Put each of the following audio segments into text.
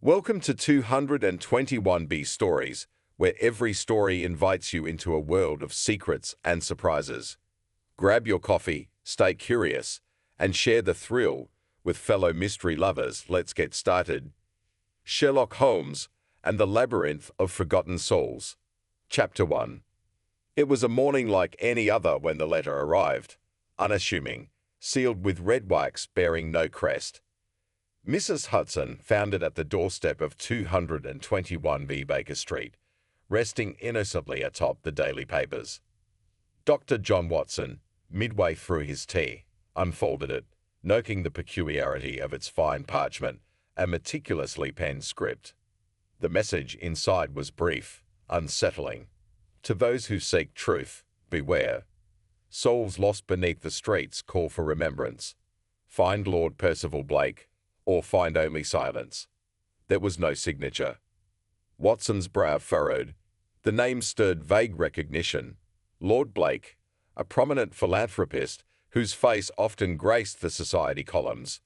Welcome to 221B Stories, where every story invites you into a world of secrets and surprises. Grab your coffee, stay curious, and share the thrill with fellow mystery lovers. Let's get started. Sherlock Holmes and the Labyrinth of Forgotten Souls. Chapter 1. It was a morning like any other when the letter arrived, unassuming, sealed with red wax bearing no crest. Mrs. Hudson found it at the doorstep of 221B Baker Street, resting innocently atop the daily papers. Dr. John Watson, midway through his tea, unfolded it, noting the peculiarity of its fine parchment and meticulously penned script. The message inside was brief, unsettling. To those who seek truth, beware. Souls lost beneath the streets call for remembrance. Find Lord Percival Blake, or find only silence. There was no signature. Watson's brow furrowed. The name stirred vague recognition. Lord Blake, a prominent philanthropist whose face often graced the society columns.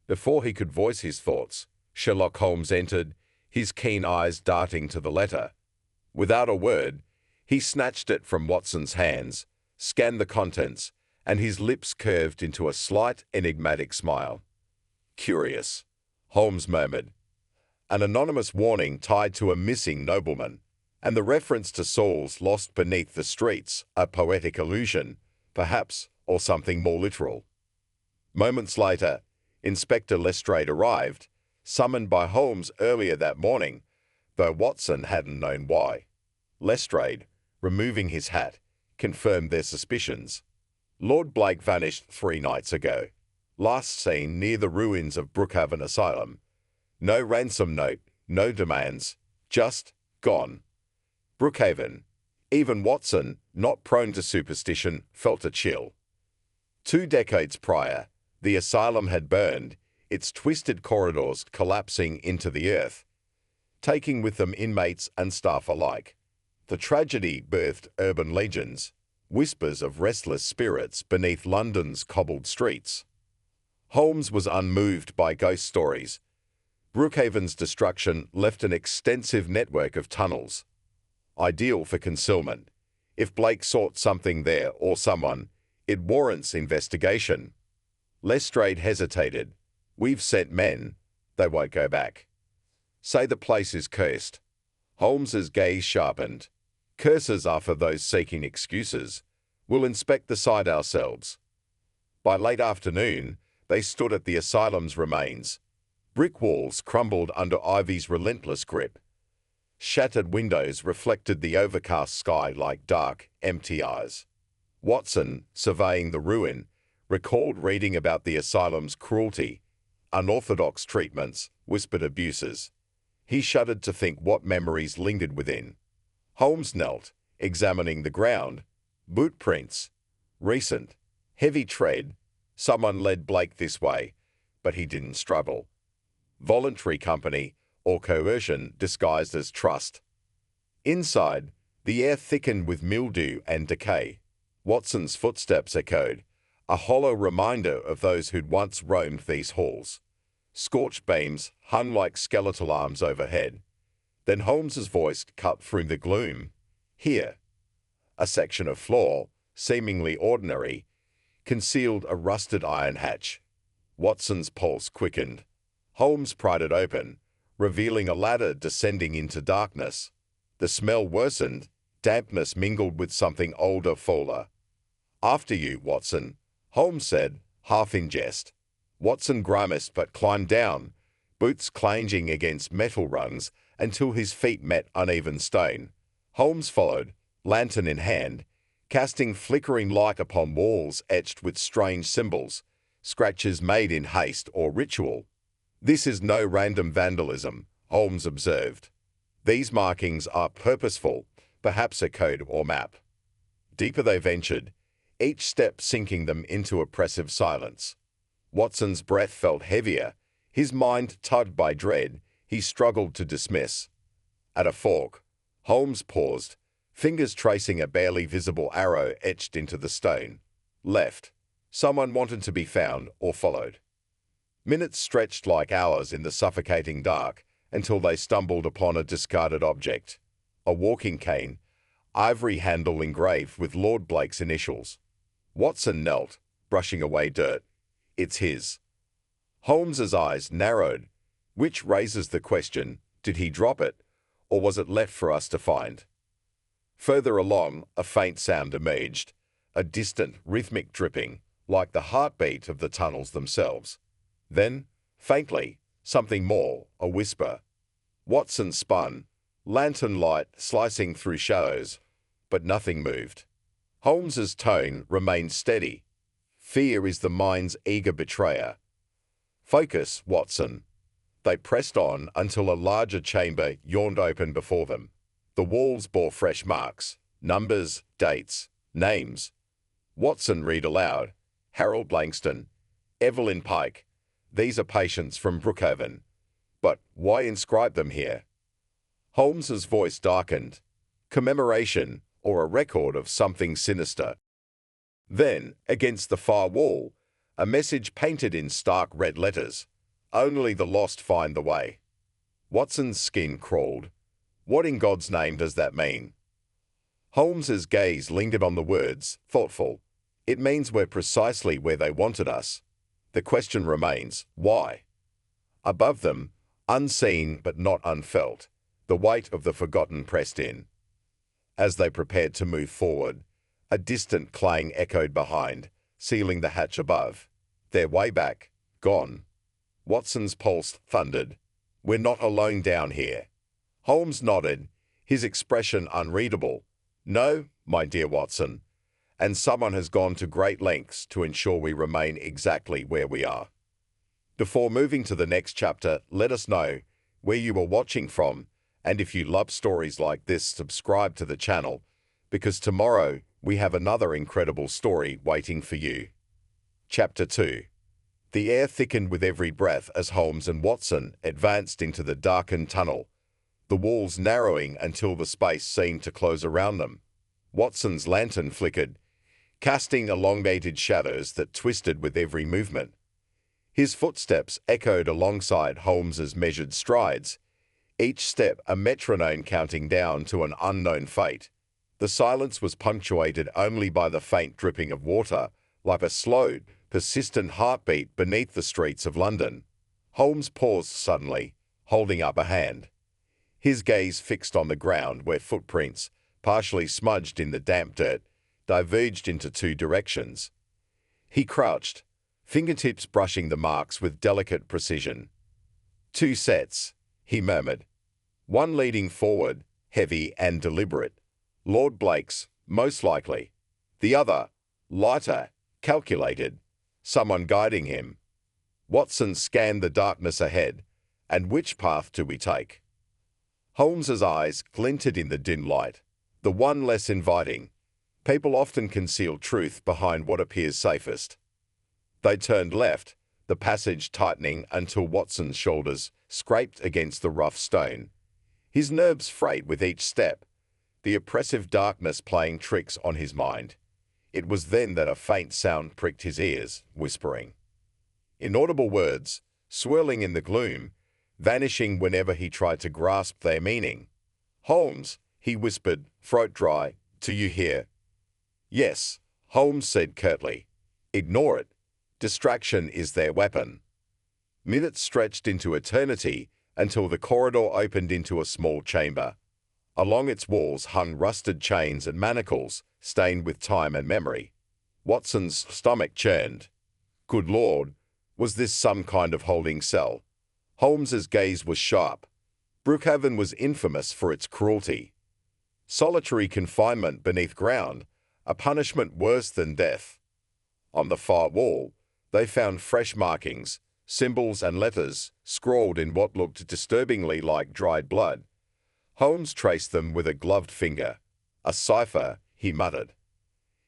Before he could voice his thoughts, Sherlock Holmes entered, his keen eyes darting to the letter. Without a word, he snatched it from Watson's hands, scanned the contents, and his lips curved into a slight, enigmatic smile. Curious, Holmes murmured. An anonymous warning tied to a missing nobleman, and the reference to souls lost beneath the streets, a poetic allusion, perhaps, or something more literal. Moments later, Inspector Lestrade arrived, summoned by Holmes earlier that morning, though Watson hadn't known why. Lestrade, removing his hat, confirmed their suspicions. Lord Blake vanished 3 nights ago. Last seen near the ruins of Brookhaven Asylum. No ransom note, no demands, just gone. Brookhaven. Even Watson, not prone to superstition, felt a chill. 2 decades prior, the asylum had burned, its twisted corridors collapsing into the earth, taking with them inmates and staff alike. The tragedy birthed urban legends, whispers of restless spirits beneath London's cobbled streets. Holmes was unmoved by ghost stories. Brookhaven's destruction left an extensive network of tunnels, ideal for concealment. If Blake sought something there or someone, it warrants investigation. Lestrade hesitated. We've sent men. They won't go back. Say the place is cursed. Holmes's gaze sharpened. Curses are for those seeking excuses. We'll inspect the site ourselves. By late afternoon, they stood at the asylum's remains. Brick walls crumbled under Ivy's relentless grip. Shattered windows reflected the overcast sky like dark, empty eyes. Watson, surveying the ruin, recalled reading about the asylum's cruelty, unorthodox treatments, whispered abuses. He shuddered to think what memories lingered within. Holmes knelt, examining the ground. Boot prints. Recent. Heavy tread. Someone led Blake this way, but he didn't struggle. Voluntary company or coercion disguised as trust. Inside, the air thickened with mildew and decay. Watson's footsteps echoed, a hollow reminder of those who'd once roamed these halls. Scorched beams hung like skeletal arms overhead. Then Holmes's voice cut through the gloom. Here. A section of floor, seemingly ordinary, concealed a rusted iron hatch. Watson's pulse quickened. Holmes pried it open, revealing a ladder descending into darkness. The smell worsened, dampness mingled with something older, fuller. After you, Watson, Holmes said, half in jest. Watson grimaced but climbed down, boots clanging against metal rungs until his feet met uneven stone. Holmes followed, lantern in hand, casting flickering light upon walls etched with strange symbols, scratches made in haste or ritual. This is no random vandalism, Holmes observed. These markings are purposeful, perhaps a code or map. Deeper they ventured, each step sinking them into oppressive silence. Watson's breath felt heavier, his mind tugged by dread he struggled to dismiss. At a fork, Holmes paused, fingers tracing a barely visible arrow etched into the stone. Left. Someone wanted to be found or followed. Minutes stretched like hours in the suffocating dark, until they stumbled upon a discarded object. A walking cane, ivory handle engraved with Lord Blake's initials. Watson knelt, brushing away dirt. It's his. Holmes's eyes narrowed, which raises the question, did he drop it, or was it left for us to find? Further along, a faint sound emerged, a distant, rhythmic dripping, like the heartbeat of the tunnels themselves. Then, faintly, something more, a whisper. Watson spun, lantern light slicing through shadows, but nothing moved. Holmes's tone remained steady. Fear is the mind's eager betrayer. Focus, Watson. They pressed on until a larger chamber yawned open before them. The walls bore fresh marks, numbers, dates, names. Watson read aloud. Harold Langston, Evelyn Pike. These are patients from Brookhaven. But why inscribe them here? Holmes's voice darkened. Commemoration, or a record of something sinister. Then, against the far wall, a message painted in stark red letters. Only the lost find the way. Watson's skin crawled. What in God's name does that mean? Holmes's gaze lingered on the words, thoughtful. It means we're precisely where they wanted us. The question remains, why? Above them, unseen but not unfelt, the weight of the forgotten pressed in. As they prepared to move forward, a distant clang echoed behind, sealing the hatch above. Their way back, gone. Watson's pulse thundered. We're not alone down here. Holmes nodded, his expression unreadable. No, my dear Watson, and someone has gone to great lengths to ensure we remain exactly where we are. Before moving to the next chapter, let us know where you are watching from, and if you love stories like this, subscribe to the channel, because tomorrow we have another incredible story waiting for you. Chapter 2. The air thickened with every breath as Holmes and Watson advanced into the darkened tunnel, the walls narrowing until the space seemed to close around them. Watson's lantern flickered, casting elongated shadows that twisted with every movement. His footsteps echoed alongside Holmes's measured strides, each step a metronome counting down to an unknown fate. The silence was punctuated only by the faint dripping of water, like a slow, persistent heartbeat beneath the streets of London. Holmes paused suddenly, holding up a hand. His gaze fixed on the ground where footprints, partially smudged in the damp dirt, diverged into two directions. He crouched, fingertips brushing the marks with delicate precision. Two sets, he murmured. One leading forward, heavy and deliberate. Lord Blake's, most likely. The other, lighter, calculated. Someone guiding him. Watson scanned the darkness ahead. And which path do we take? Holmes's eyes glinted in the dim light, the one less inviting. People often conceal truth behind what appears safest. They turned left, the passage tightening until Watson's shoulders scraped against the rough stone. His nerves frayed with each step, the oppressive darkness playing tricks on his mind. It was then that a faint sound pricked his ears, whispering. Inaudible words, swirling in the gloom, vanishing whenever he tried to grasp their meaning. Holmes, he whispered, throat dry, do you hear? Yes, Holmes said curtly. Ignore it. Distraction is their weapon. Minutes stretched into eternity until the corridor opened into a small chamber. Along its walls hung rusted chains and manacles, stained with time and memory. Watson's stomach churned. Good Lord, was this some kind of holding cell? Holmes's gaze was sharp. Brookhaven was infamous for its cruelty. Solitary confinement beneath ground, a punishment worse than death. On the far wall, they found fresh markings, symbols and letters, scrawled in what looked disturbingly like dried blood. Holmes traced them with a gloved finger. A cipher, he muttered.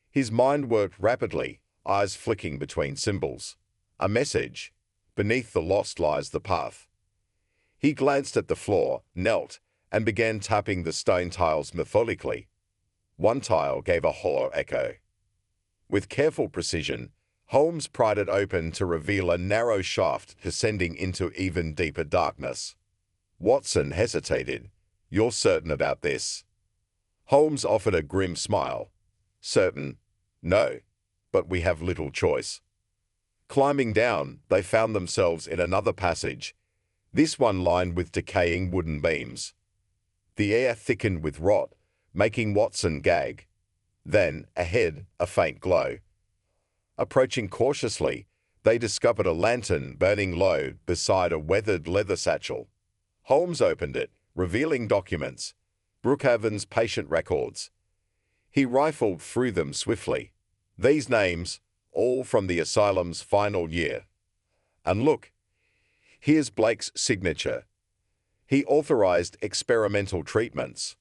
His mind worked rapidly, eyes flicking between symbols. A message. Beneath the lost lies the path. He glanced at the floor, knelt, and began tapping the stone tiles methodically. One tile gave a hollow echo. With careful precision, Holmes pried it open to reveal a narrow shaft descending into even deeper darkness. Watson hesitated. "You're certain about this?" Holmes offered a grim smile. "Certain? No, but we have little choice." Climbing down, they found themselves in another passage, this one lined with decaying wooden beams. The air thickened with rot, making Watson gag. Then, ahead, a faint glow. Approaching cautiously, they discovered a lantern burning low beside a weathered leather satchel. Holmes opened it, revealing documents, Brookhaven's patient records. He rifled through them swiftly. These names, all from the asylum's final year. And look, here's Blake's signature. He authorized experimental treatments.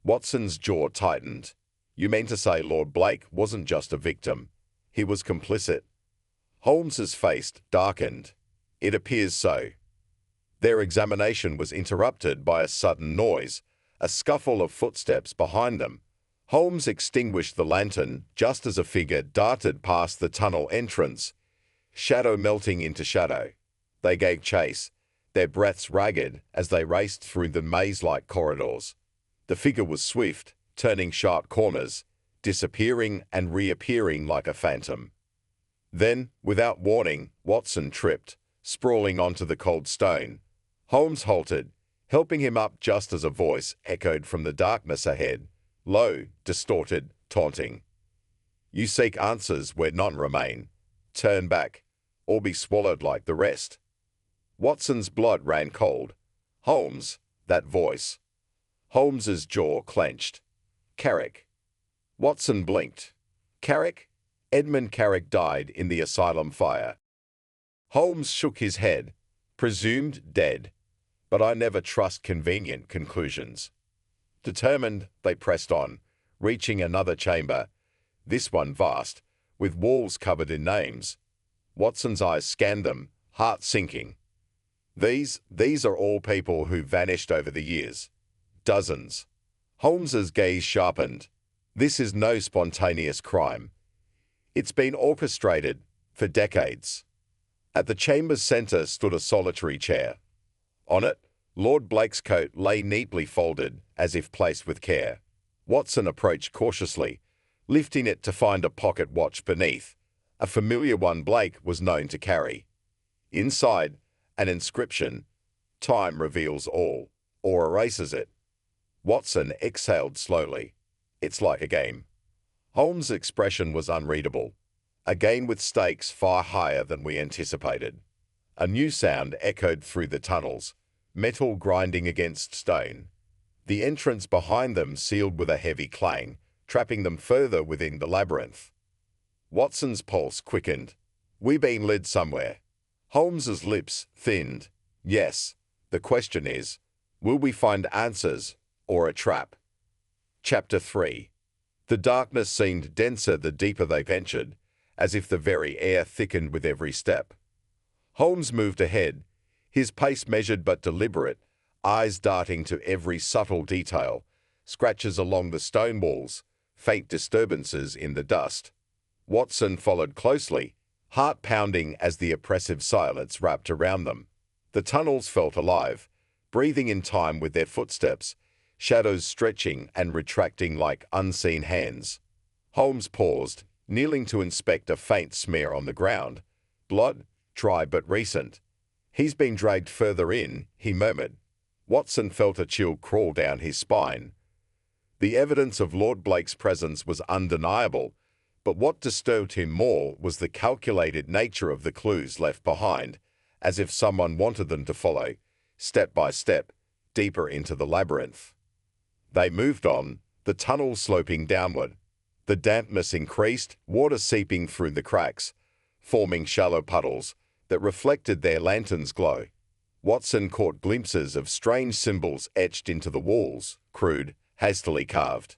Watson's jaw tightened. "You mean to say Lord Blake wasn't just a victim? He was complicit?" Holmes's face darkened. "It appears so." Their examination was interrupted by a sudden noise, a scuffle of footsteps behind them. Holmes extinguished the lantern just as a figure darted past the tunnel entrance, shadow melting into shadow. They gave chase, their breaths ragged as they raced through the maze-like corridors. The figure was swift, turning sharp corners, disappearing and reappearing like a phantom. Then, without warning, Watson tripped, sprawling onto the cold stone. Holmes halted, helping him up just as a voice echoed from the darkness ahead, low, distorted, taunting. "You seek answers where none remain. Turn back, or be swallowed like the rest." Watson's blood ran cold. "Holmes," that voice. Holmes's jaw clenched. "Carrick." Watson blinked. "Carrick?" "Edmund Carrick died in the asylum fire." Holmes shook his head. "Presumed dead. But I never trust convenient conclusions." Determined, they pressed on, reaching another chamber, this one vast, with walls covered in names. Watson's eyes scanned them, heart sinking. These are all people who vanished over the years. Dozens. Holmes's gaze sharpened. This is no spontaneous crime. It's been orchestrated for decades. At the chamber's center stood a solitary chair. On it, Lord Blake's coat lay neatly folded, as if placed with care. Watson approached cautiously, lifting it to find a pocket watch beneath, a familiar one Blake was known to carry. Inside, an inscription, "Time reveals all, or erases it." Watson exhaled slowly. "It's like a game." Holmes' expression was unreadable. A game with stakes far higher than we anticipated. A new sound echoed through the tunnels, metal grinding against stone. The entrance behind them sealed with a heavy clang, trapping them further within the labyrinth. Watson's pulse quickened. "We been led somewhere." Holmes's lips thinned. "Yes, the question is, will we find answers or a trap?" Chapter 3. The darkness seemed denser the deeper they ventured, as if the very air thickened with every step. Holmes moved ahead, his pace measured but deliberate, eyes darting to every subtle detail, scratches along the stone walls, faint disturbances in the dust. Watson followed closely, heart pounding as the oppressive silence wrapped around them. The tunnels felt alive, breathing in time with their footsteps, shadows stretching and retracting like unseen hands. Holmes paused, kneeling to inspect a faint smear on the ground. "Blood, dry but recent." "He's been dragged further in," he murmured. Watson felt a chill crawl down his spine. The evidence of Lord Blake's presence was undeniable, but what disturbed him more was the calculated nature of the clues left behind, as if someone wanted them to follow, step by step, deeper into the labyrinth. They moved on, the tunnel sloping downward. The dampness increased, water seeping through the cracks, forming shallow puddles that reflected their lantern's glow. Watson caught glimpses of strange symbols etched into the walls, crude, hastily carved.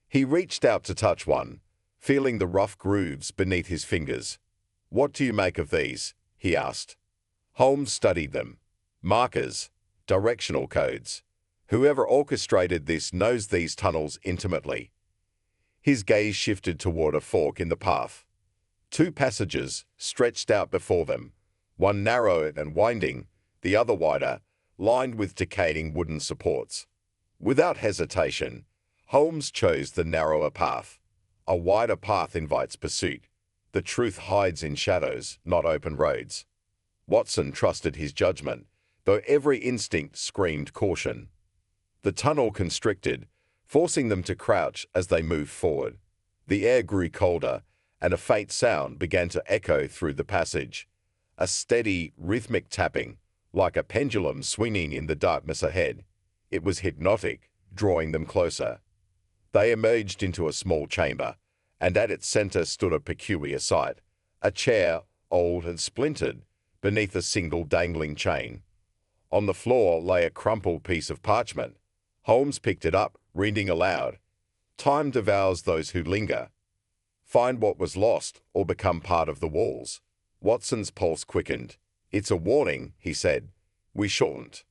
He reached out to touch one, feeling the rough grooves beneath his fingers. "What do you make of these?" he asked. Holmes studied them. "Markers, directional codes. Whoever orchestrated this knows these tunnels intimately." His gaze shifted toward a fork in the path. Two passages stretched out before them, one narrow and winding, the other wider, lined with decaying wooden supports. Without hesitation, Holmes chose the narrower path. A wider path invites pursuit. The truth hides in shadows, not open roads. Watson trusted his judgment, though every instinct screamed caution. The tunnel constricted, forcing them to crouch as they moved forward. The air grew colder, and a faint sound began to echo through the passage. A steady, rhythmic tapping, like a pendulum swinging in the darkness ahead. It was hypnotic, drawing them closer. They emerged into a small chamber, and at its center stood a peculiar sight. A chair, old and splintered, beneath a single dangling chain. On the floor lay a crumpled piece of parchment. Holmes picked it up, reading aloud. "Time devours those who linger. Find what was lost or become part of the walls." Watson's pulse quickened. "It's a warning," he said. "We shouldn't."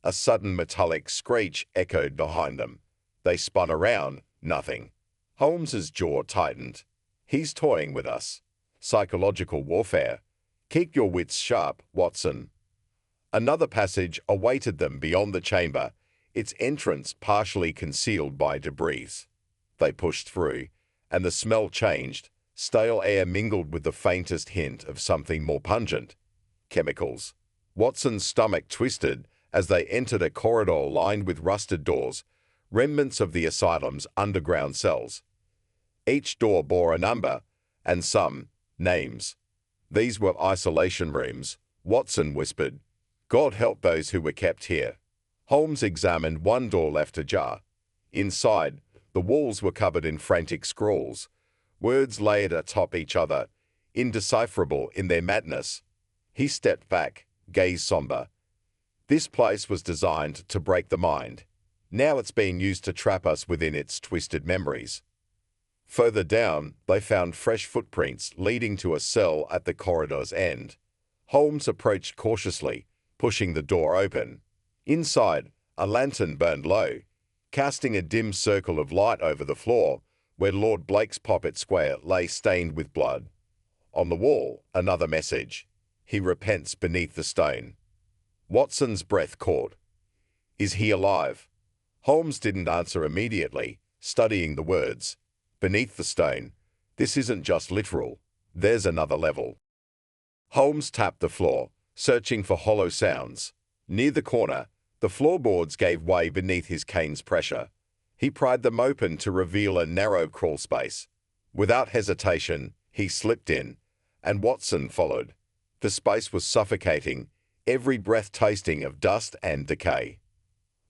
A sudden metallic screech echoed behind them. They spun around. Nothing. Holmes's jaw tightened. "He's toying with us. Psychological warfare. Keep your wits sharp, Watson." Another passage awaited them beyond the chamber, its entrance partially concealed by debris. They pushed through, and the smell changed. Stale air mingled with the faintest hint of something more pungent. Chemicals. Watson's stomach twisted as they entered a corridor lined with rusted doors, remnants of the asylum's underground cells. Each door bore a number, and some names. These were isolation rooms, Watson whispered. "God help those who were kept here." Holmes examined one door left ajar. Inside, the walls were covered in frantic scrawls, words layered atop each other, indecipherable in their madness. He stepped back, gaze somber. This place was designed to break the mind. Now it's being used to trap us within its twisted memories. Further down, they found fresh footprints leading to a cell at the corridor's end. Holmes approached cautiously, pushing the door open. Inside, a lantern burned low, casting a dim circle of light over the floor, where Lord Blake's poppet square lay stained with blood. On the wall, another message. "He repents beneath the stone." Watson's breath caught. "Is he alive?" Holmes didn't answer immediately, studying the words. "Beneath the stone. This isn't just literal. There's another level." Holmes tapped the floor, searching for hollow sounds. Near the corner, the floorboards gave way beneath his cane's pressure. He pried them open to reveal a narrow crawl space. Without hesitation, he slipped in, and Watson followed. The space was suffocating, every breath tasting of dust and decay.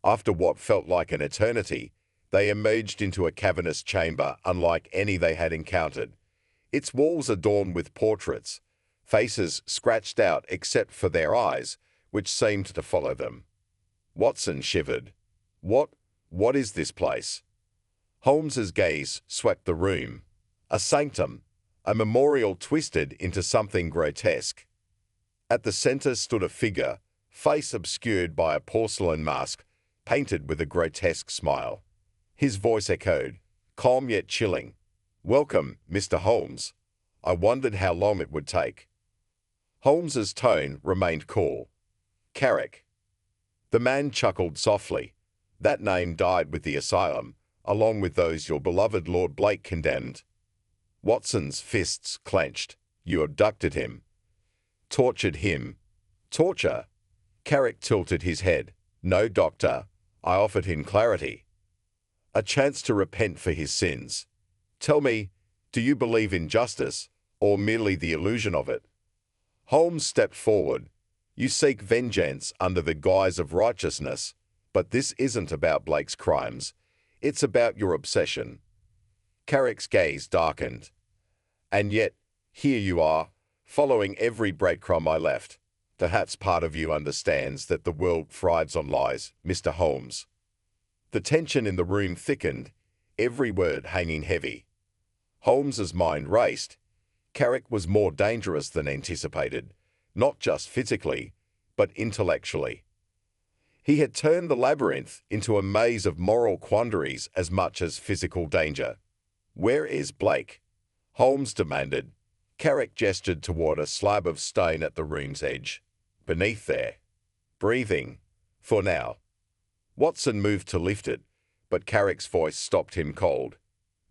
After what felt like an eternity, they emerged into a cavernous chamber unlike any they had encountered. Its walls adorned with portraits, faces scratched out except for their eyes, which seemed to follow them. Watson shivered. What is this place?" Holmes's gaze swept the room. A sanctum, a memorial twisted into something grotesque. At the center stood a figure, face obscured by a porcelain mask, painted with a grotesque smile. His voice echoed, calm yet chilling. "Welcome, Mr. Holmes. I wondered how long it would take." Holmes's tone remained cool. "Carrick." The man chuckled softly. "That name died with the asylum, along with those your beloved Lord Blake condemned." Watson's fists clenched. "You abducted him." "Tortured him." "Torture?" Carrick tilted his head. "No, Doctor. I offered him clarity. A chance to repent for his sins. Tell me, do you believe in justice, or merely the illusion of it?" Holmes stepped forward. "You seek vengeance under the guise of righteousness, but this isn't about Blake's crimes. It's about your obsession." Carrick's gaze darkened. "And yet, here you are, following every breadcrumb I left. Perhaps part of you understands that the world thrives on lies, Mr. Holmes." The tension in the room thickened, every word hanging heavy. Holmes's mind raced. Carrick was more dangerous than anticipated, not just physically, but intellectually. He had turned the labyrinth into a maze of moral quandaries as much as physical danger. "Where is Blake?" Holmes demanded. Carrick gestured toward a slab of stone at the room's edge. "Beneath there. Breathing. For now. Watson moved to lift it, but Carrick's voice stopped him cold.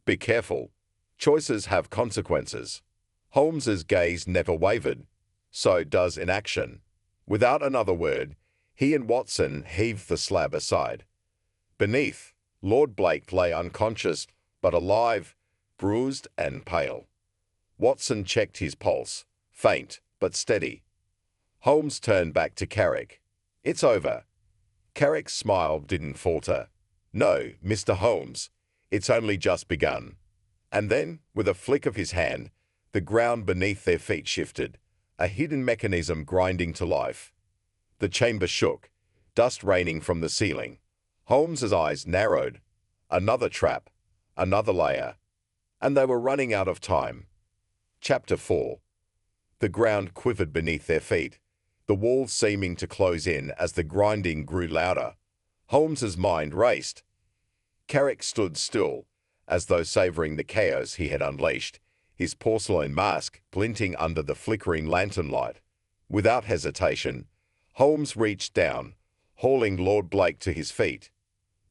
Be careful. Choices have consequences. Holmes's gaze never wavered. So does inaction. Without another word, he and Watson heaved the slab aside. Beneath, Lord Blake lay unconscious, but alive, bruised and pale. Watson checked his pulse, faint but steady. Holmes turned back to Carrick. It's over. Carrick's smile didn't falter. No, Mr. Holmes, it's only just begun. And then, with a flick of his hand, the ground beneath their feet shifted, a hidden mechanism grinding to life. The chamber shook, dust raining from the ceiling. Holmes's eyes narrowed. Another trap, another layer. And they were running out of time. Chapter 4. The ground quivered beneath their feet, the walls seeming to close in as the grinding grew louder. Holmes's mind raced. Carrick stood still, as though savouring the chaos he had unleashed, his porcelain mask glinting under the flickering lantern light. Without hesitation, Holmes reached down, hauling Lord Blake to his feet.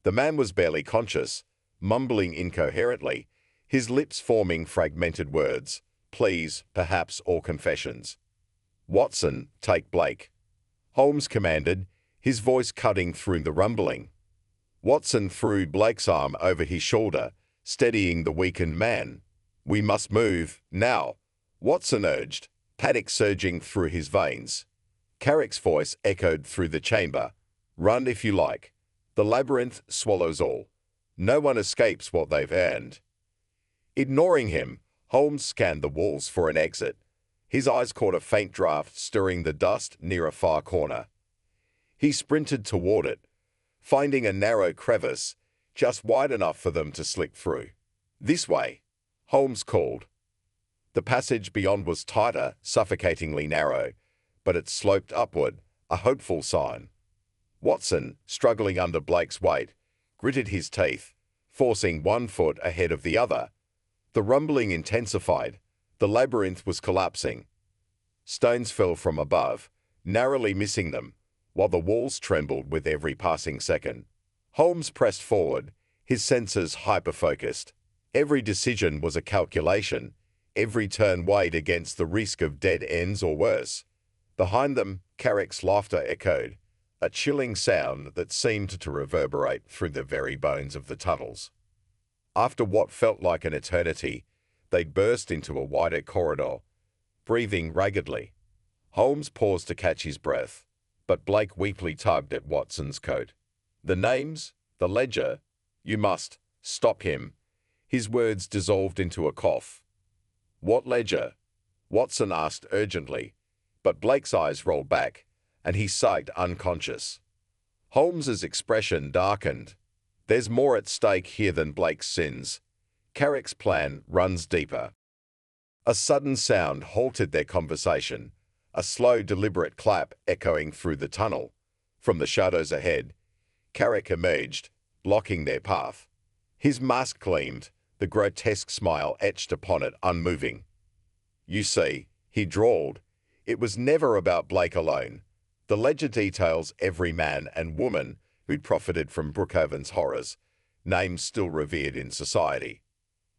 The man was barely conscious, mumbling incoherently, his lips forming fragmented words, pleas, perhaps, or confessions. Watson, take Blake. Holmes commanded, his voice cutting through the rumbling. Watson threw Blake's arm over his shoulder, steadying the weakened man. We must move, now, Watson urged, panic surging through his veins. Carrick's voice echoed through the chamber. Run if you like. The labyrinth swallows all. No one escapes what they've earned. Ignoring him, Holmes scanned the walls for an exit. His eyes caught a faint draft stirring the dust near a far corner. He sprinted toward it, finding a narrow crevice, just wide enough for them to slip through. This way, Holmes called. The passage beyond was tighter, suffocatingly narrow, but it sloped upward, a hopeful sign. Watson, struggling under Blake's weight, gritted his teeth, forcing one foot ahead of the other. The rumbling intensified. The labyrinth was collapsing. Stones fell from above, narrowly missing them, while the walls trembled with every passing second. Holmes pressed forward, his senses hyper-focused. Every decision was a calculation, every turn weighed against the risk of dead ends or worse. Behind them, Carrick's laughter echoed, a chilling sound that seemed to reverberate through the very bones of the tunnels. After what felt like an eternity, they burst into a wider corridor, breathing raggedly. Holmes paused to catch his breath, but Blake weakly tugged at Watson's coat. The names, the ledger, you must stop him. His words dissolved into a cough. What ledger? Watson asked urgently, but Blake's eyes rolled back, and he sagged unconscious. Holmes's expression darkened. There's more at stake here than Blake's sins. Carrick's plan runs deeper. A sudden sound halted their conversation, a slow, deliberate clap echoing through the tunnel. From the shadows ahead, Carrick emerged, blocking their path. His mask gleamed, the grotesque smile etched upon it unmoving. You see, he drawled, it was never about Blake alone. The ledger details every man and woman who'd profited from Brookhaven's horrors, names still revered in society.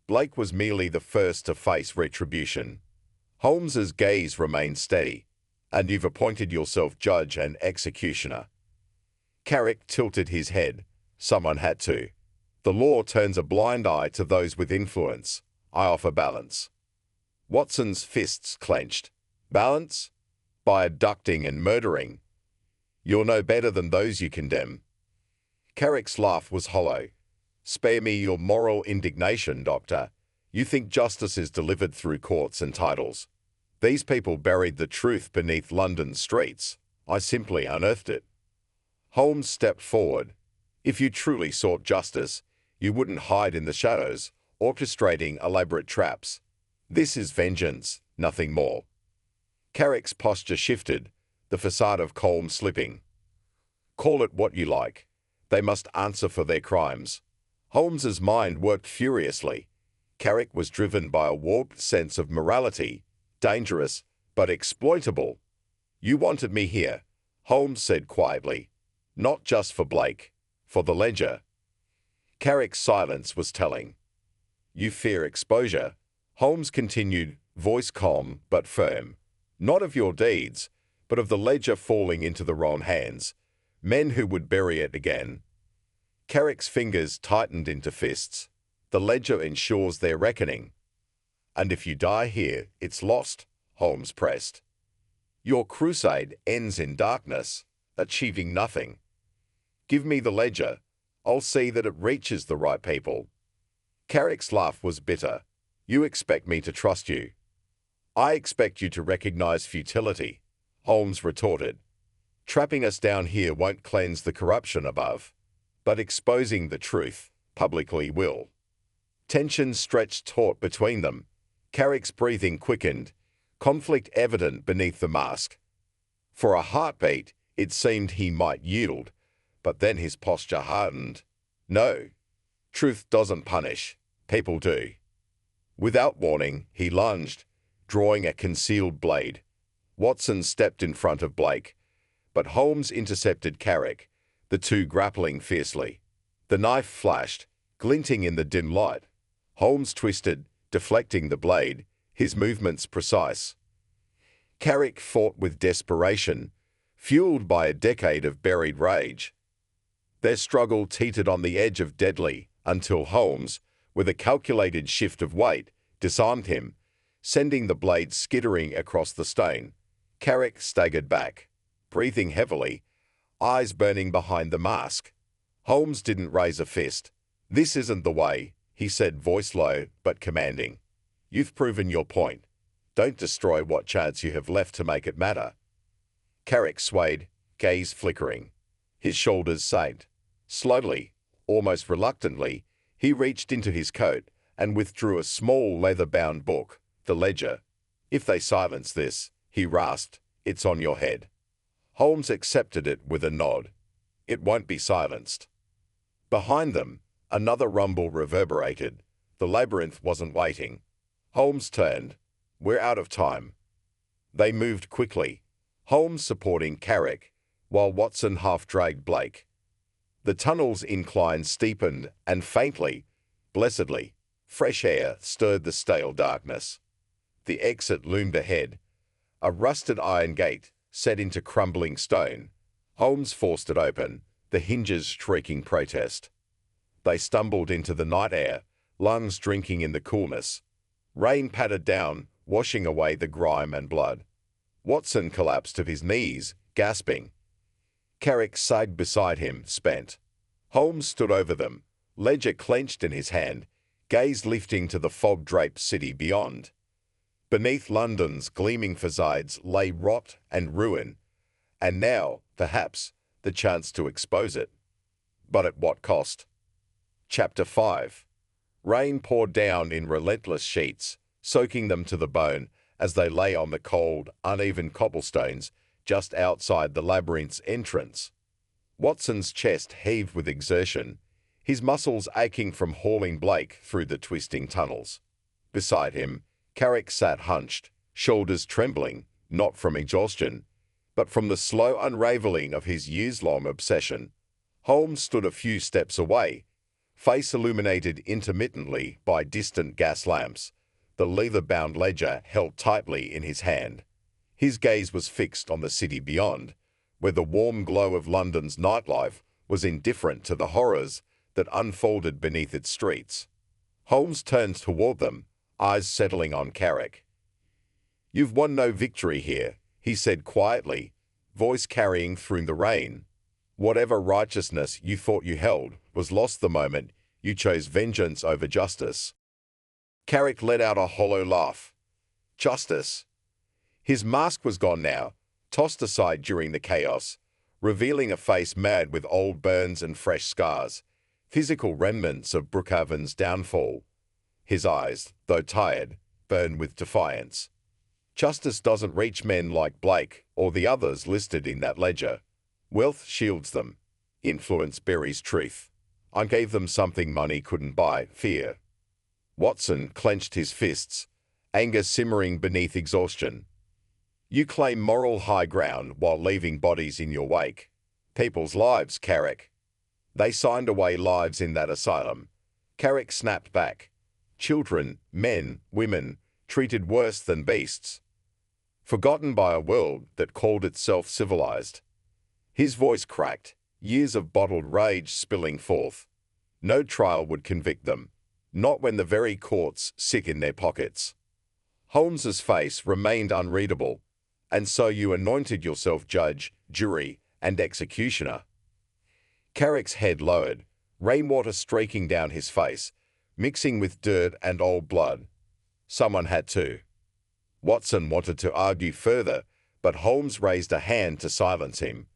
Blake was merely the first to face retribution. Holmes's gaze remained steady, and you've appointed yourself judge and executioner. Carrick tilted his head. Someone had to. The law turns a blind eye to those with influence. I offer balance. Watson's fists clenched. Balance? By abducting and murdering. You're no better than those you condemn. Carrick's laugh was hollow. Spare me your moral indignation, Doctor. You think justice is delivered through courts and titles. These people buried the truth beneath London's streets. I simply unearthed it. Holmes stepped forward. If you truly sought justice, you wouldn't hide in the shadows, orchestrating elaborate traps. This is vengeance, nothing more. Carrick's posture shifted, the facade of calm slipping. Call it what you like. They must answer for their crimes. Holmes's mind worked furiously. Carrick was driven by a warped sense of morality, dangerous but exploitable. You wanted me here, Holmes said quietly. Not just for Blake, for the ledger. Carrick's silence was telling. You fear exposure, Holmes continued, voice calm but firm. Not of your deeds, but of the ledger falling into the wrong hands, men who would bury it again. Carrick's fingers tightened into fists. The ledger ensures their reckoning. And if you die here, it's lost, Holmes pressed. Your crusade ends in darkness, achieving nothing. Give me the ledger. I'll see that it reaches the right people. Carrick's laugh was bitter. You expect me to trust you. I expect you to recognize futility, Holmes retorted. Trapping us down here won't cleanse the corruption above, but exposing the truth publicly will. Tension stretched taut between them. Carrick's breathing quickened, conflict evident beneath the mask. For a heartbeat, it seemed he might yield, but then his posture hardened. No, truth doesn't punish, people do. Without warning, he lunged, drawing a concealed blade. Watson stepped in front of Blake, but Holmes intercepted Carrick, the two grappling fiercely. The knife flashed, glinting in the dim light. Holmes twisted, deflecting the blade, his movements precise. Carrick fought with desperation, fueled by a decade of buried rage. Their struggle teetered on the edge of deadly until Holmes, with a calculated shift of weight, disarmed him, sending the blade skittering across the stone. Carrick staggered back, breathing heavily, eyes burning behind the mask. Holmes didn't raise a fist. This isn't the way, he said, voice low but commanding. You've proven your point. Don't destroy what chance you have left to make it matter. Carrick swayed, gaze flickering. His shoulders sagged. Slowly, almost reluctantly, he reached into his coat and withdrew a small leather-bound book, the ledger. If they silence this, he rasped, it's on your head. Holmes accepted it with a nod. It won't be silenced. Behind them, another rumble reverberated. The labyrinth wasn't waiting. Holmes turned. We're out of time. They moved quickly, Holmes supporting Carrick, while Watson half-dragged Blake. The tunnel's incline steepened, and faintly, blessedly, fresh air stirred the stale darkness. The exit loomed ahead, a rusted iron gate set into crumbling stone. Holmes forced it open, the hinges shrieking protest. They stumbled into the night air, lungs drinking in the coolness. Rain pattered down, washing away the grime and blood. Watson collapsed to his knees, gasping. Carrick sagged beside him, spent. Holmes stood over them, ledger clenched in his hand, gaze lifting to the fog-draped city beyond. Beneath London's gleaming facades lay rot and ruin, and now, perhaps, the chance to expose it. But at what cost? Chapter 5. Rain poured down in relentless sheets, soaking them to the bone as they lay on the cold, uneven cobblestones just outside the labyrinth's entrance. Watson's chest heaved with exertion, his muscles aching from hauling Blake through the twisting tunnels. Beside him, Carrick sat hunched, shoulders trembling, not from exhaustion, but from the slow unraveling of his years-long obsession. Holmes stood a few steps away, face illuminated intermittently by distant gas lamps, the leather-bound ledger held tightly in his hand. His gaze was fixed on the city beyond, where the warm glow of London's nightlife was indifferent to the horrors that unfolded beneath its streets. Holmes turned toward them, eyes settling on Carrick. You've won no victory here, he said quietly, voice carrying through the rain. Whatever righteousness you thought you held was lost the moment you chose vengeance over justice. Carrick let out a hollow laugh. Justice. His mask was gone now, tossed aside during the chaos, revealing a face marred with old burns and fresh scars, physical remnants of Brookhaven's downfall. His eyes, though tired, burned with defiance. Justice doesn't reach men like Blake or the others listed in that ledger. Wealth shields them. Influence buries truth. I gave them something money couldn't buy, fear. Watson clenched his fists, anger simmering beneath exhaustion. You claim moral high ground while leaving bodies in your wake. People's lives, Carrick. They signed away lives in that asylum. Carrick snapped back. Children, men, women, treated worse than beasts. Forgotten by a world that called itself civilized. His voice cracked, years of bottled rage spilling forth. No trial would convict them, not when the very courts sick in their pockets. Holmes's face remained unreadable. And so you anointed yourself judge, jury, and executioner. Carrick's head lowered, rainwater streaking down his face, mixing with dirt and old blood. Someone had to. Watson wanted to argue further, but Holmes raised a hand to silence him.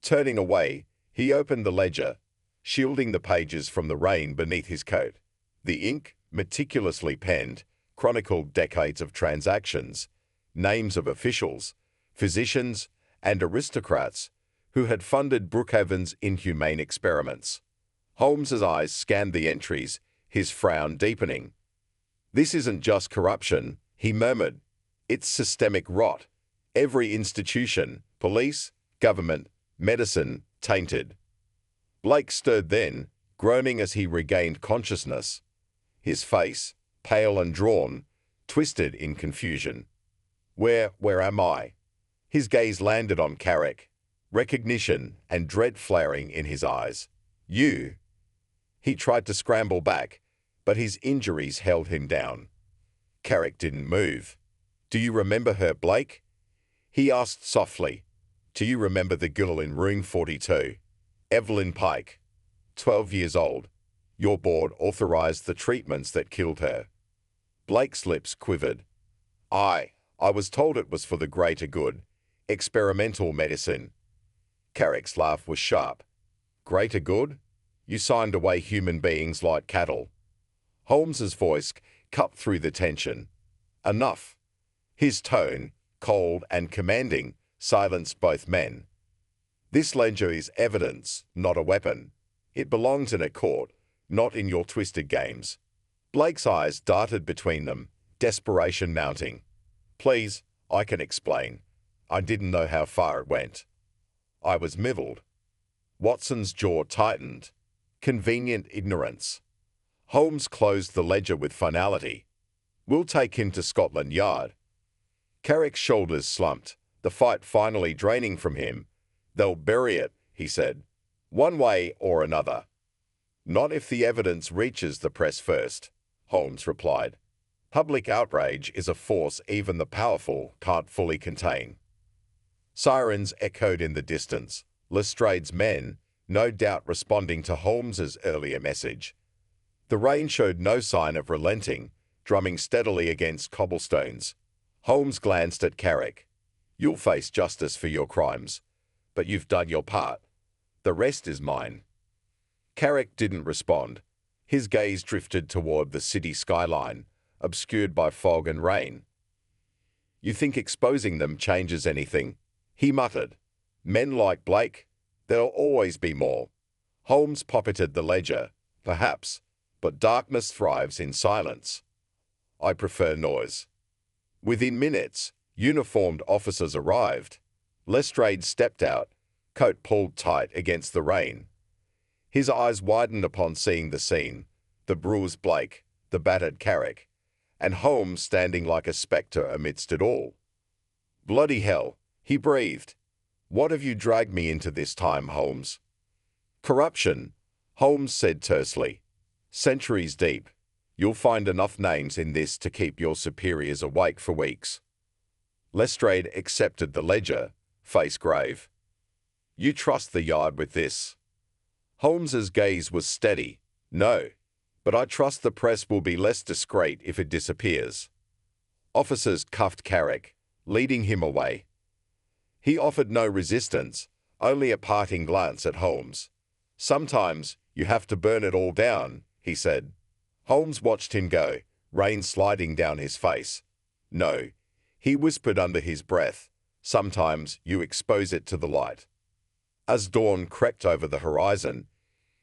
Turning away, he opened the ledger, shielding the pages from the rain beneath his coat. The ink, meticulously penned, chronicled decades of transactions, names of officials, physicians, and aristocrats who had funded Brookhaven's inhumane experiments. Holmes's eyes scanned the entries, his frown deepening. "This isn't just corruption," he murmured. "It's systemic rot. Every institution, police, government, medicine, tainted." Blake stirred then, groaning as he regained consciousness. His face, pale and drawn, twisted in confusion. Where am I?" His gaze landed on Carrick, recognition and dread flaring in his eyes. "You?" He tried to scramble back, but his injuries held him down. Carrick didn't move. "Do you remember her, Blake?" He asked softly. "Do you remember the girl in room 42? Evelyn Pike, 12 years old. Your board authorized the treatments that killed her." Blake's lips quivered. I was told it was for the greater good. Experimental medicine." Carrick's laugh was sharp. "Greater good? You signed away human beings like cattle." Holmes's voice cut through the tension. "Enough." His tone, cold and commanding, silenced both men. "This ledger is evidence, not a weapon. It belongs in a court, not in your twisted games." Blake's eyes darted between them, desperation mounting. "Please, I can explain. I didn't know how far it went. I was middled." Watson's jaw tightened. Convenient ignorance. Holmes closed the ledger with finality. "We'll take him to Scotland Yard." Carrick's shoulders slumped, the fight finally draining from him. "They'll bury it," he said. "One way or another." "Not if the evidence reaches the press first," Holmes replied. "Public outrage is a force even the powerful can't fully contain." Sirens echoed in the distance, Lestrade's men, no doubt responding to Holmes's earlier message. The rain showed no sign of relenting, drumming steadily against cobblestones. Holmes glanced at Carrick. "You'll face justice for your crimes, but you've done your part. The rest is mine." Carrick didn't respond. His gaze drifted toward the city skyline, obscured by fog and rain. "You think exposing them changes anything?" he muttered. "Men like Blake? There'll always be more." Holmes pocketed the ledger. "Perhaps, but darkness thrives in silence. I prefer noise." Within minutes, uniformed officers arrived. Lestrade stepped out, coat pulled tight against the rain. His eyes widened upon seeing the scene, the bruised Blake, the battered Carrick, and Holmes standing like a spectre amidst it all. "Bloody hell," he breathed. "What have you dragged me into this time, Holmes?" "Corruption," Holmes said tersely. "Centuries deep. You'll find enough names in this to keep your superiors awake for weeks." Lestrade accepted the ledger, face grave. "You trust the Yard with this?" Holmes's gaze was steady. "No, but I trust the press will be less discreet if it disappears." Officers cuffed Carrick, leading him away. He offered no resistance, only a parting glance at Holmes. "Sometimes you have to burn it all down," he said. Holmes watched him go, rain sliding down his face. "No," he whispered under his breath, "sometimes you expose it to the light." As dawn crept over the horizon,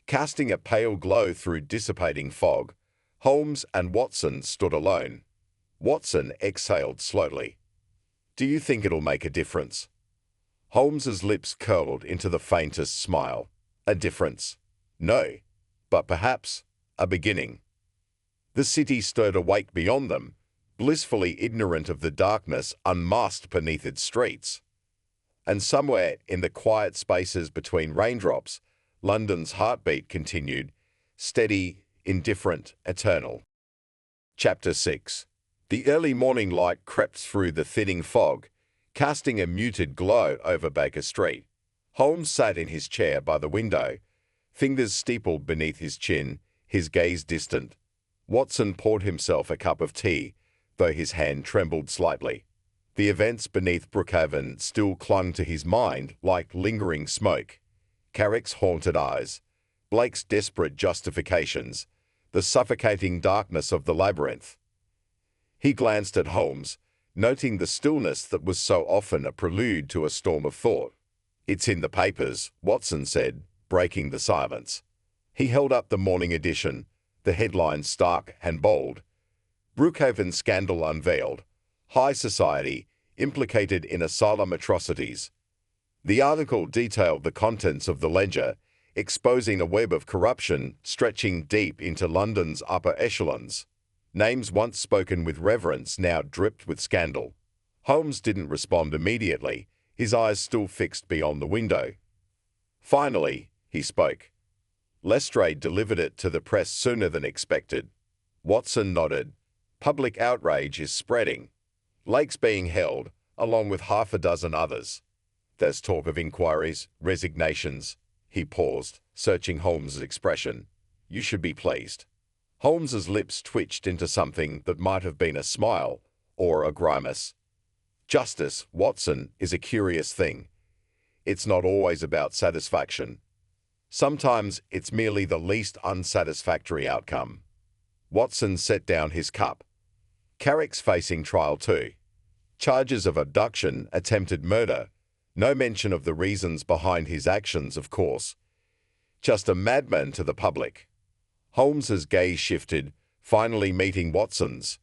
casting a pale glow through dissipating fog, Holmes and Watson stood alone. Watson exhaled slowly. "Do you think it'll make a difference?" Holmes's lips curled into the faintest smile. A difference? No, but perhaps a beginning. The city stirred awake beyond them, blissfully ignorant of the darkness unmasked beneath its streets. And somewhere in the quiet spaces between raindrops, London's heartbeat continued, steady, indifferent, eternal. Chapter 6. The early morning light crept through the thinning fog, casting a muted glow over Baker Street. Holmes sat in his chair by the window, fingers steepled beneath his chin, his gaze distant. Watson poured himself a cup of tea, though his hand trembled slightly. The events beneath Brookhaven still clung to his mind like lingering smoke. Carrick's haunted eyes, Blake's desperate justifications, the suffocating darkness of the labyrinth. He glanced at Holmes, noting the stillness that was so often a prelude to a storm of thought. "It's in the papers," Watson said, breaking the silence. He held up the morning edition, the headline stark and bold. Brookhaven scandal unveiled. High society implicated in asylum atrocities. The article detailed the contents of the ledger, exposing a web of corruption stretching deep into London's upper echelons. Names once spoken with reverence now dripped with scandal. Holmes didn't respond immediately, his eyes still fixed beyond the window. Finally, he spoke. Lestrade delivered it to the press sooner than expected. Watson nodded. Public outrage is spreading. Lake's being held, along with half a dozen others. There's talk of inquiries, resignations. He paused, searching Holmes's expression. You should be pleased. Holmes's lips twitched into something that might have been a smile or a grimace. Justice, Watson, is a curious thing. It's not always about satisfaction. Sometimes it's merely the least unsatisfactory outcome. Watson set down his cup. Carrick's facing trial too. Charges of abduction, attempted murder. No mention of the reasons behind his actions, of course. Just a madman to the public. Holmes's gaze shifted, finally meeting Watson's.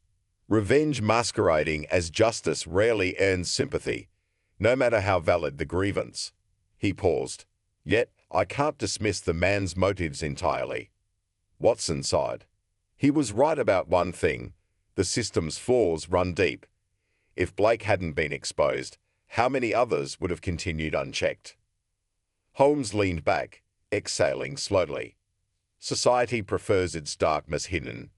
Revenge masquerading as justice rarely earns sympathy, no matter how valid the grievance. He paused. Yet, I can't dismiss the man's motives entirely. Watson sighed. He was right about one thing. The system's flaws run deep. If Blake hadn't been exposed, how many others would have continued unchecked? Holmes leaned back, exhaling slowly. Society prefers its darkness hidden.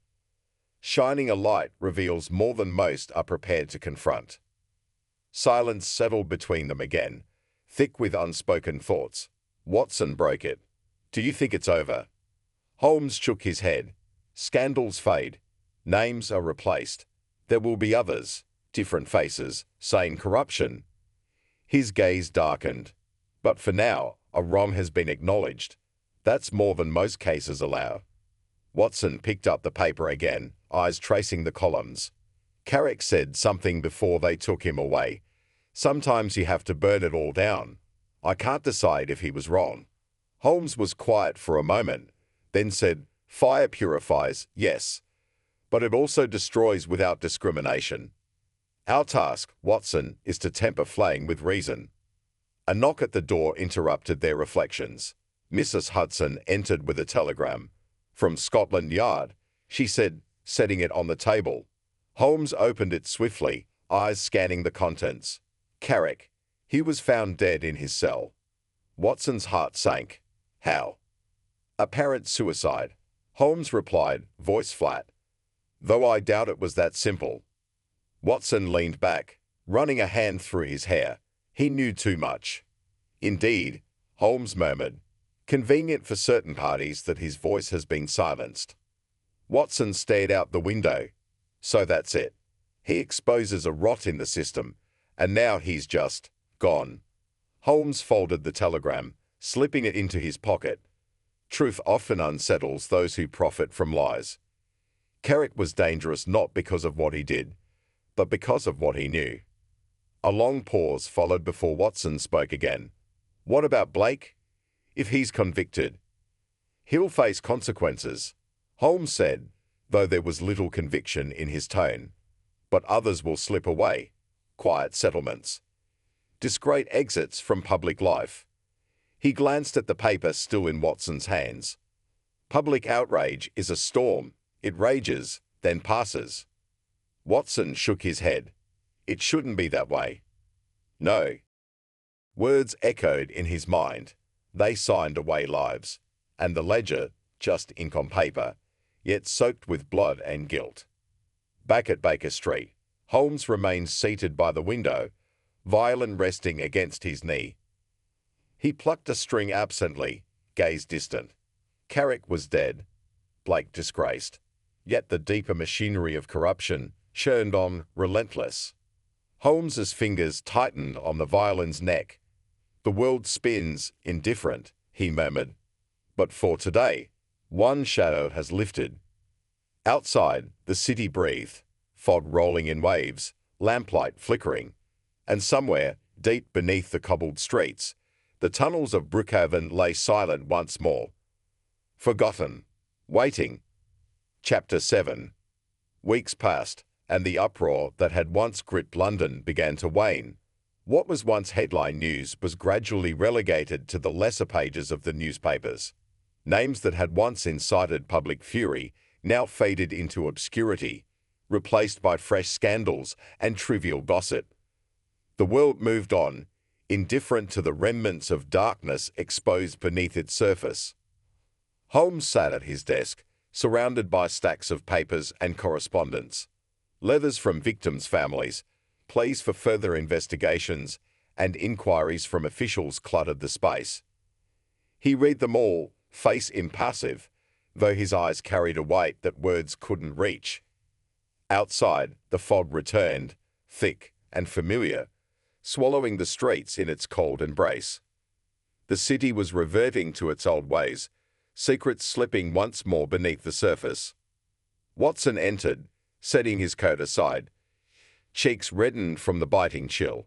Shining a light reveals more than most are prepared to confront. Silence settled between them again, thick with unspoken thoughts. Watson broke it. Do you think it's over? Holmes shook his head. Scandals fade. Names are replaced. There will be others, different faces, same corruption. His gaze darkened. But for now, a wrong has been acknowledged. That's more than most cases allow. Watson picked up the paper again, eyes tracing the columns. Carrick said something before they took him away. Sometimes you have to burn it all down. I can't decide if he was wrong. Holmes was quiet for a moment, then said, Fire purifies, yes, but it also destroys without discrimination. Our task, Watson, is to temper flame with reason. A knock at the door interrupted their reflections. Mrs. Hudson entered with a telegram. From Scotland Yard, she said, setting it on the table. Holmes opened it swiftly, eyes scanning the contents. Carrick. He was found dead in his cell. Watson's heart sank. How? Apparent suicide. Holmes replied, voice flat. Though I doubt it was that simple. Watson leaned back, running a hand through his hair. He knew too much. Indeed, Holmes murmured. Convenient for certain parties that his voice has been silenced. Watson stared out the window. So that's it. He exposes a rot in the system, and now he's just gone. Holmes folded the telegram, slipping it into his pocket. Truth often unsettles those who profit from lies. Carrick was dangerous not because of what he did, but because of what he knew. A long pause followed before Watson spoke again. What about Blake? If he's convicted, he'll face consequences, Holmes said, though there was little conviction in his tone. But others will slip away. Quiet settlements. discreet exits from public life. He glanced at the paper still in Watson's hands. Public outrage is a storm. It rages, then passes. Watson shook his head. It shouldn't be that way. No. Words echoed in his mind. They signed away lives. And the ledger, just ink on paper, yet soaked with blood and guilt. Back at Baker Street, Holmes remained seated by the window, violin resting against his knee. He plucked a string absently, gazed distant. Carrick was dead, Blake disgraced. Yet the deeper machinery of corruption churned on, relentless. Holmes's fingers tightened on the violin's neck. The world spins, indifferent, he murmured. But for today, one shadow has lifted. Outside, the city breathed, fog rolling in waves, lamplight flickering, and somewhere, deep beneath the cobbled streets, the tunnels of Brookhaven lay silent once more. Forgotten. Waiting. Chapter 7. Weeks passed, and the uproar that had once gripped London began to wane. What was once headline news was gradually relegated to the lesser pages of the newspapers. Names that had once incited public fury now faded into obscurity, replaced by fresh scandals and trivial gossip. The world moved on, indifferent to the remnants of darkness exposed beneath its surface. Holmes sat at his desk, surrounded by stacks of papers and correspondence. Letters from victims' families, pleas for further investigations, and inquiries from officials cluttered the space. He read them all, face impassive, though his eyes carried a weight that words couldn't reach. Outside, the fog returned, thick and familiar, swallowing the streets in its cold embrace. The city was reverting to its old ways, secrets slipping once more beneath the surface. Watson entered, setting his coat aside. Cheeks reddened from the biting chill.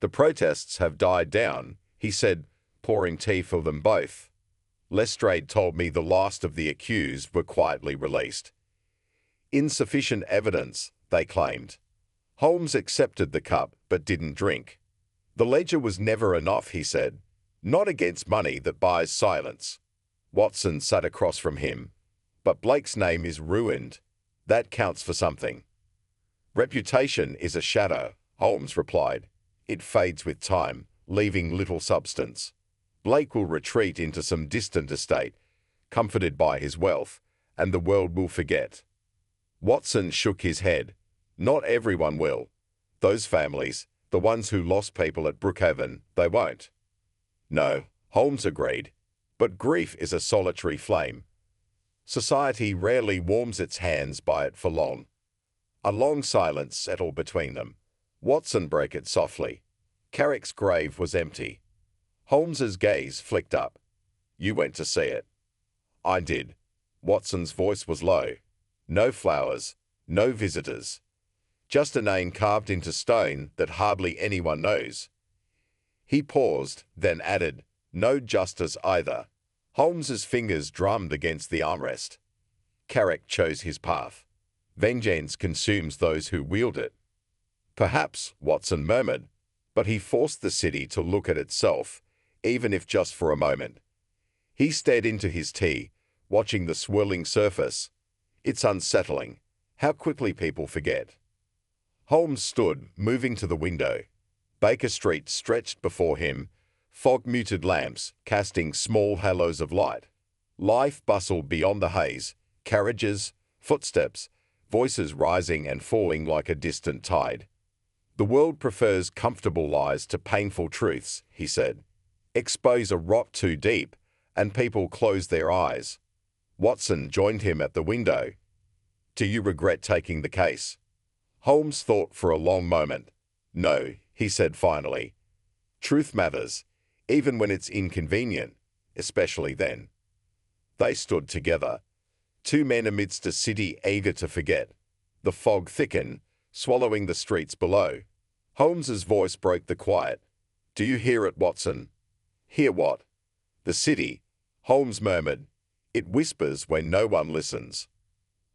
"The protests have died down," he said, pouring tea for them both. Lestrade told me the last of the accused were quietly released. Insufficient evidence, they claimed. Holmes accepted the cup but didn't drink. The ledger was never enough, he said. Not against money that buys silence. Watson sat across from him. But Blake's name is ruined. That counts for something. Reputation is a shadow, Holmes replied. It fades with time, leaving little substance. Blake will retreat into some distant estate, comforted by his wealth, and the world will forget. Watson shook his head. Not everyone will. Those families, the ones who lost people at Brookhaven, they won't. No, Holmes agreed. But grief is a solitary flame. Society rarely warms its hands by it for long. A long silence settled between them. Watson broke it softly. Carrick's grave was empty. Holmes's gaze flicked up. "You went to see it." "I did." Watson's voice was low. "No flowers, no visitors. Just a name carved into stone that hardly anyone knows." He paused, then added, "No justice either." Holmes's fingers drummed against the armrest. Carrick chose his path. Vengeance consumes those who wield it. Perhaps, Watson murmured, but he forced the city to look at itself, even if just for a moment. He stared into his tea, watching the swirling surface. It's unsettling, how quickly people forget. Holmes stood, moving to the window. Baker Street stretched before him, fog-muted lamps casting small halos of light. Life bustled beyond the haze, carriages, footsteps, voices rising and falling like a distant tide. "The world prefers comfortable lies to painful truths," he said. "Expose a rot too deep, and people close their eyes." Watson joined him at the window. "Do you regret taking the case?" Holmes thought for a long moment. "No," he said finally. "Truth matters, even when it's inconvenient, especially then." They stood together, two men amidst a city eager to forget. The fog thickened, swallowing the streets below. Holmes's voice broke the quiet. "Do you hear it, Watson?" "Hear what?" "The city," Holmes murmured. "It whispers when no one listens."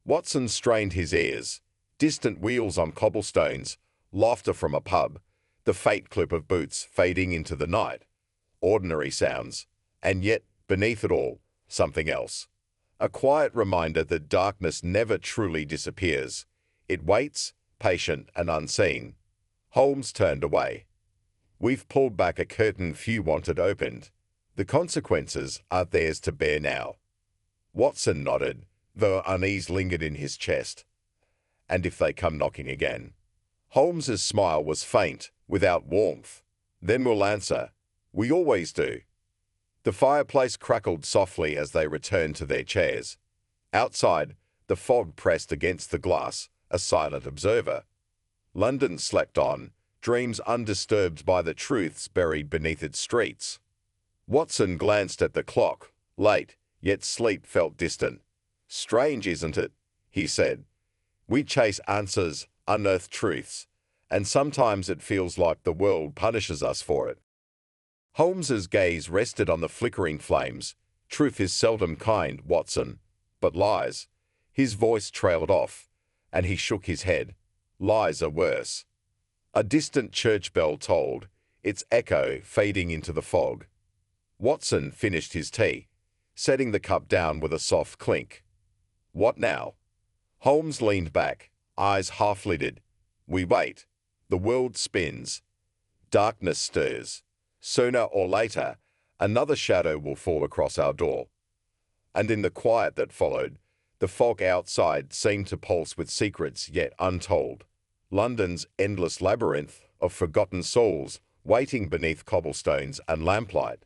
Watson strained his ears. Distant wheels on cobblestones, laughter from a pub, The faint clip of boots fading into the night. Ordinary sounds, and yet, beneath it all, something else. A quiet reminder that darkness never truly disappears. It waits, patient and unseen. Holmes turned away. We've pulled back a curtain few wanted opened. The consequences are theirs to bear now. Watson nodded, though unease lingered in his chest. And if they come knocking again? Holmes's smile was faint, without warmth. Then we'll answer. We always do. The fireplace crackled softly as they returned to their chairs. Outside, the fog pressed against the glass, a silent observer. London slept on, dreams undisturbed by the truths buried beneath its streets. Watson glanced at the clock, late, yet sleep felt distant. Strange, isn't it? He said. We chase answers, unearth truths, and sometimes it feels like the world punishes us for it. Holmes's gaze rested on the flickering flames. Truth is seldom kind, Watson, but lies. His voice trailed off, and he shook his head. Lies are worse. A distant church bell tolled, its echo fading into the fog. Watson finished his tea, setting the cup down with a soft clink. What now? Holmes leaned back, eyes half-lidded. We wait. The world spins. Darkness stirs. Sooner or later, another shadow will fall across our door. And in the quiet that followed, the fog outside seemed to pulse with secrets yet untold. London's endless labyrinth of forgotten souls waiting beneath cobblestones and lamplight.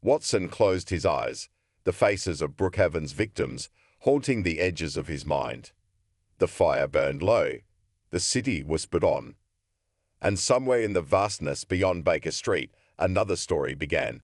Watson closed his eyes, the faces of Brookhaven's victims haunting the edges of his mind. The fire burned low. The city whispered on. And somewhere in the vastness beyond Baker Street, another story began.